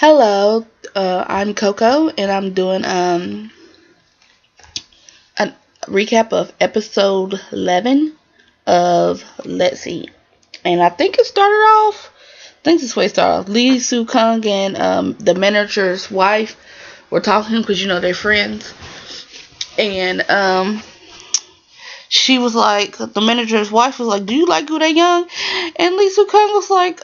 Hello, I'm Coco, and I'm doing a recap of episode 11 of Let's See. And I think it started off. I think this way it started off. Lee Soo Kung and the manager's wife were talking because they're friends, and she was like, the manager's wife was like, "Do you like Goo Dae Young?" And Lee Soo Kung was like,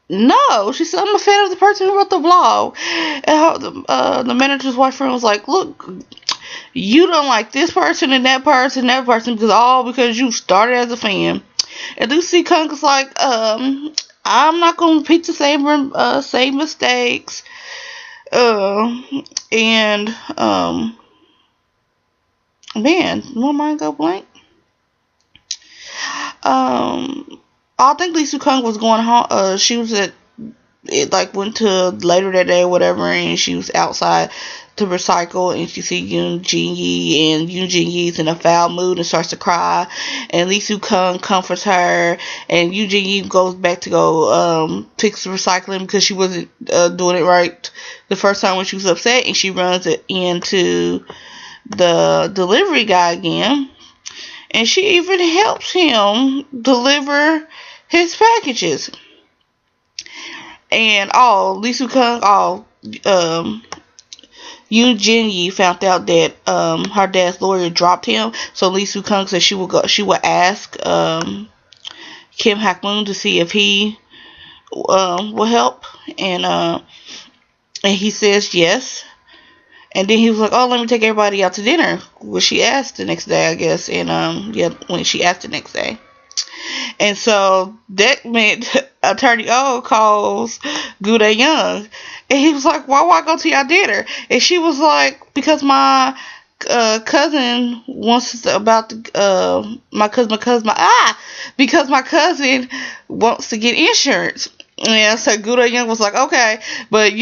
"No." She said, "I'm a fan of the person who wrote the blog." And the manager's wife friend was like, "Look, you don't like this person and that person because you started as a fan." And Lucy Kung was like, "I'm not gonna repeat the same mistakes." And man, my mind go blank. I think Lisa Kung was going home. She was at it like went to later that day or whatever, and she was outside to recycle, and she see Yoon Jin Yi, and Yoon Jin Yi's in a foul mood and starts to cry, and Lee Soo Kung comforts her, and Yoon Jin Yi goes back to go fix the recycling because she wasn't doing it right the first time when she was upset, and she runs it into the delivery guy again, and she even helps him deliver his packages. And Lee Soo Kung, Yoon Jin Yi found out that her dad's lawyer dropped him. So Lee Soo Kung said she would ask Kim Hak Moon to see if he will help, and he says yes. And then he was like, "Oh, let me take everybody out to dinner," which she asked the next day, I guess. And when she asked the next day. And so that meant Attorney O calls Goo Dae Young. And he was like, "Why I go to your dinner?" And she was like, "Because my cousin wants to, about the, because my cousin wants to get insurance." And so Goo Dae Young was like, "Okay." But,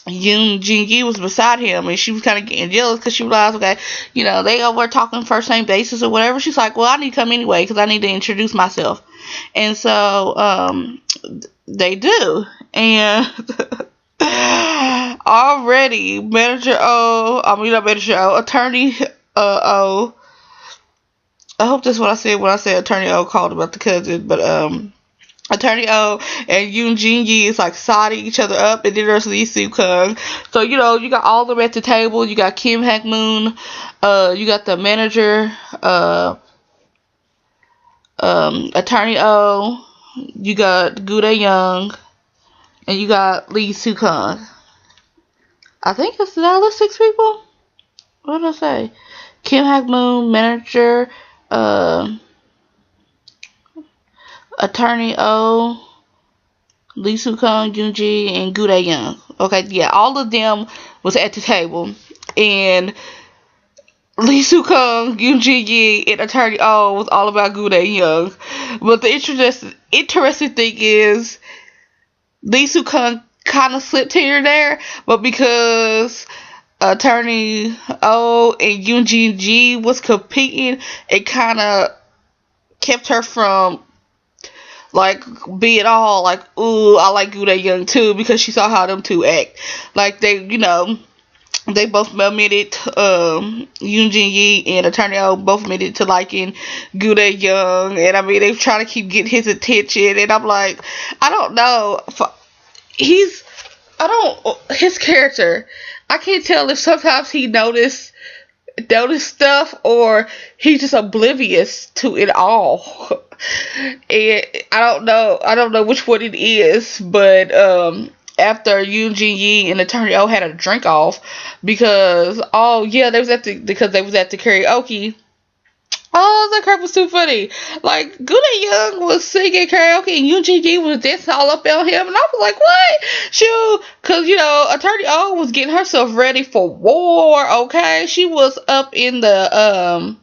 Yoon Jin Yi was beside him, and she was kind of getting jealous because she realized, okay, they were talking first name basis or whatever. She's like, "Well, I need to come anyway because I need to introduce myself." And so they do, and already Attorney O. I hope that's what I said when I said Attorney O called about the cousin, but Attorney O and Yoon Jin Yi is like siding each other up, and then there's Lee Soo Kung. So you got all of them at the table. You got Kim Hak Moon, you got the manager, Attorney O, you got Goo Dae Young, and you got Lee Soo Kung. I think it's now the 6 people. What did I say? Kim Hak Moon, manager, Attorney O, Lee Soo Kung, Yoon Ji, and Goo Dae Young. Okay, yeah, all of them was at the table, and Lee Soo Kung, Yoon Ji Yi, and Attorney O was all about Goo Dae Young. But the interesting thing is, Lee Soo Kung kind of slipped here and there, but because Attorney O and Yoon Jin Ji was competing, it kind of kept her from like being all like, "Ooh, I like Goo Dae Young too," because she saw how them two act. Like they both admitted, Yoon Jin Yi and Attorney O both admitted to liking Goo Dae Young, and I mean they trying to keep getting his attention, and I'm like, I don't know, his character, I can't tell if sometimes he noticed stuff or he's just oblivious to it all. And I don't know which one it is, but after Yoon Jin Yi and Attorney O had a drink off because they was at the karaoke. Oh, that crap was too funny. Like, Goo Dae Young was singing karaoke and Yoon Jin Yi was dancing all up on him, and I was like, what? Shoot, because Attorney O was getting herself ready for war. Okay, she was up in the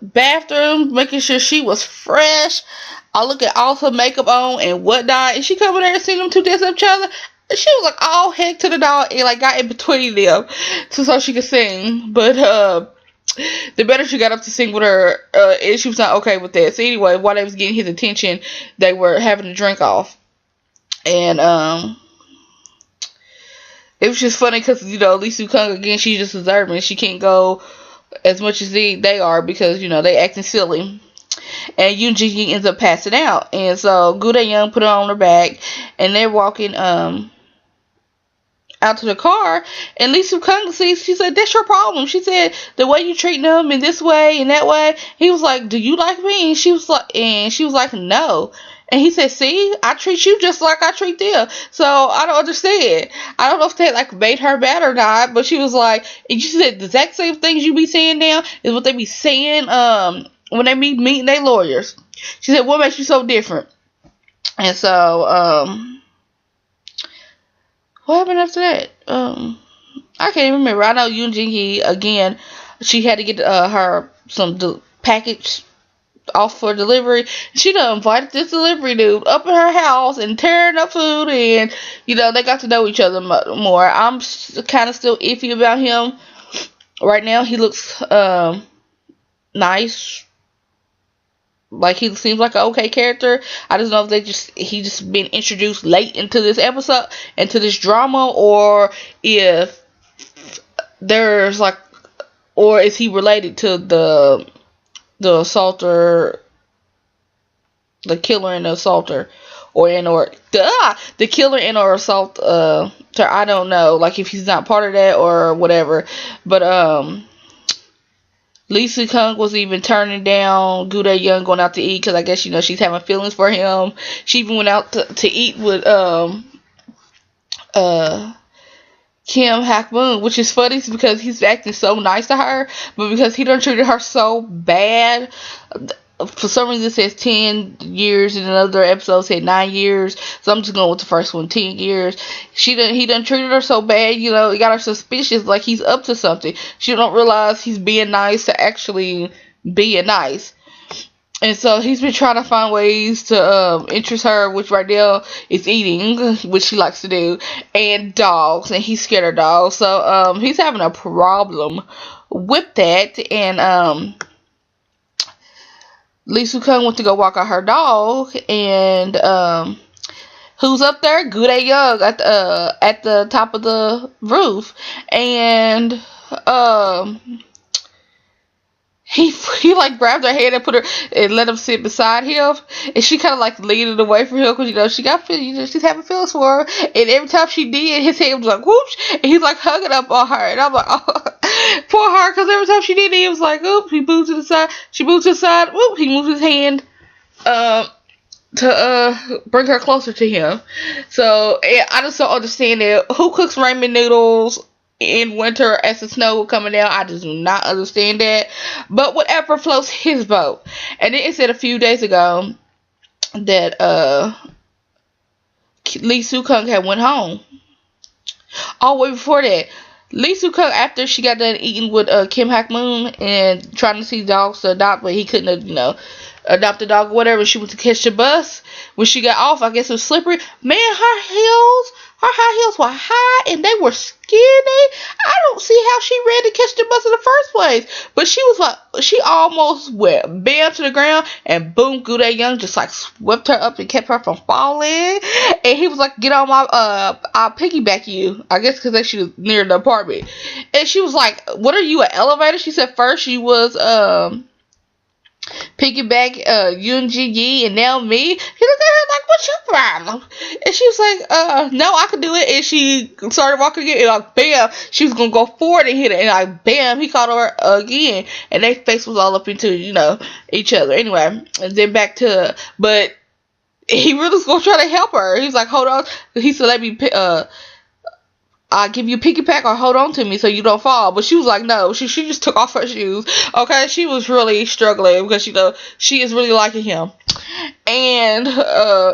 bathroom making sure she was fresh. I look at all her makeup on and whatnot, and she come in there and see them two dance each other. And she was like all heck to the dog and like got in between them so she could sing. But the better she got up to sing with her, and she was not okay with that. So anyway, while they was getting his attention, they were having a drink off. And it was just funny because, Lee Soo Kung, again, she's just observant. She can't go as much as they are because, they acting silly. And Yoon Ji ends up passing out. And so Goo Dae Young put her on her back, and they're walking out to the car, and Lee Soo Kung sees, she said, that's your problem. She said, the way you treating them in this way and that way. He was like, do you like me? And she was like, no. And he said, see, I treat you just like I treat them. So I don't understand. I don't know if that like made her mad or not, but she was like, and she said the exact same things you be saying now is what they be saying when they be meeting their lawyers. She said, what makes you so different? And so what happened after that? I can't even remember. I know Yoon Jin-hee, again, she had to get her some package off for delivery. She done invited this delivery dude up in her house and tearing up food, and they got to know each other more. I'm kind of still iffy about him right now. He looks nice. Like, he seems like an okay character. I just know if he just been introduced late into this episode, into this drama, or if there's like, or is he related to the assaulter, the killer and the assaulter, the killer and or assault. I don't know, like if he's not part of that or whatever, but Lee Soo Kung was even turning down Goo Dae Young going out to eat because I guess she's having feelings for him. She even went out to eat with Kim Hak Moon, which is funny because he's acting so nice to her, but because he done treated her so bad. For some reason it says 10 years, and another episode said 9 years, so I'm just going with the first one, 10 years. He done treated her so bad, it got her suspicious, like he's up to something. She don't realize he's being nice to actually being nice. And so he's been trying to find ways to interest her, which right now is eating, which she likes to do, and dogs, and he's scared of dogs. So he's having a problem with that, and Lee Soo Kung went to go walk out her dog, and who's up there? Goo Dae Young at the top of the roof, and he like grabbed her hand and put her and let him sit beside him, and she kind of like leaned away from him because she's having feelings for her, and every time she did, his hand was like whoops, and he's like hugging up on her, and I'm like, oh, poor her, because every time she did it, he was like, oops, he moved to the side, she moved to the side, whoop, he moved his hand to bring her closer to him. So I just don't understand that. Who cooks ramen noodles in winter as the snow coming down? I just do not understand that. But whatever floats his boat. And then it said a few days ago that Lee Soo Kung had went home. Oh, wait, before that, Lee Soo Kung, after she got done eating with Kim Hak Moon and trying to see dogs to adopt, but he couldn't, adopt a dog or whatever, she went to catch the bus. When she got off, I guess it was slippery. Man, her high heels were high and they were skinny. I don't see how she ran to catch the bus in the first place. But she was like, she almost went bam to the ground, and boom, Goo Dae Young just like swept her up and kept her from falling. And he was like, get on my, I'll piggyback you. I guess because she was near the apartment. And she was like, what are you, an elevator? She said first she was, piggyback Yoon Ji, and now me. He looked at her like, what's your problem? And she was like, no, I can do it. And she started walking again, and like, bam, she was gonna go forward and hit it, and like, bam, he caught her again, and their face was all up into each other. Anyway, and then back to, but he really was gonna try to help her. He was like, hold on. He said, let me I'll give you a piggyback or hold on to me so you don't fall. But she was like, no. She just took off her shoes. Okay, she was really struggling because she is really liking him. And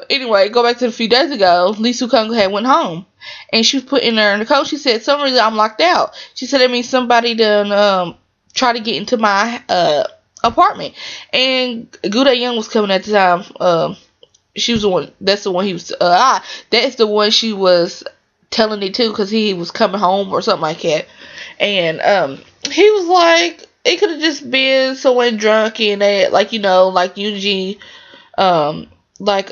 anyway, go back to a few days ago. Lee Soo Kung had went home, and she was putting her in the coat. She said, some reason I'm locked out. She said, that means somebody done try to get into my apartment. And Goo Dae Young was coming at the time. She was the one. That's the one he was. That's the one she was telling it to, because he was coming home or something like that. And he was like, it could have just been someone drunk and they, like, like Yoon Ji, like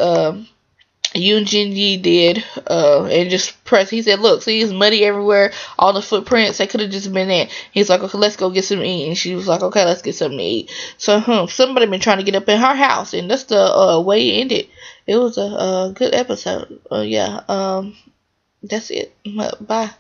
Yoon Jin Yi did, and just press. He said, "Look, see, it's muddy everywhere. All the footprints. They could have just been there." He's like, "Okay, let's go get something to eat." And she was like, "Okay, let's get something to eat." So, somebody been trying to get up in her house, and that's the way it ended. It was a good episode. Yeah. That's it. Bye.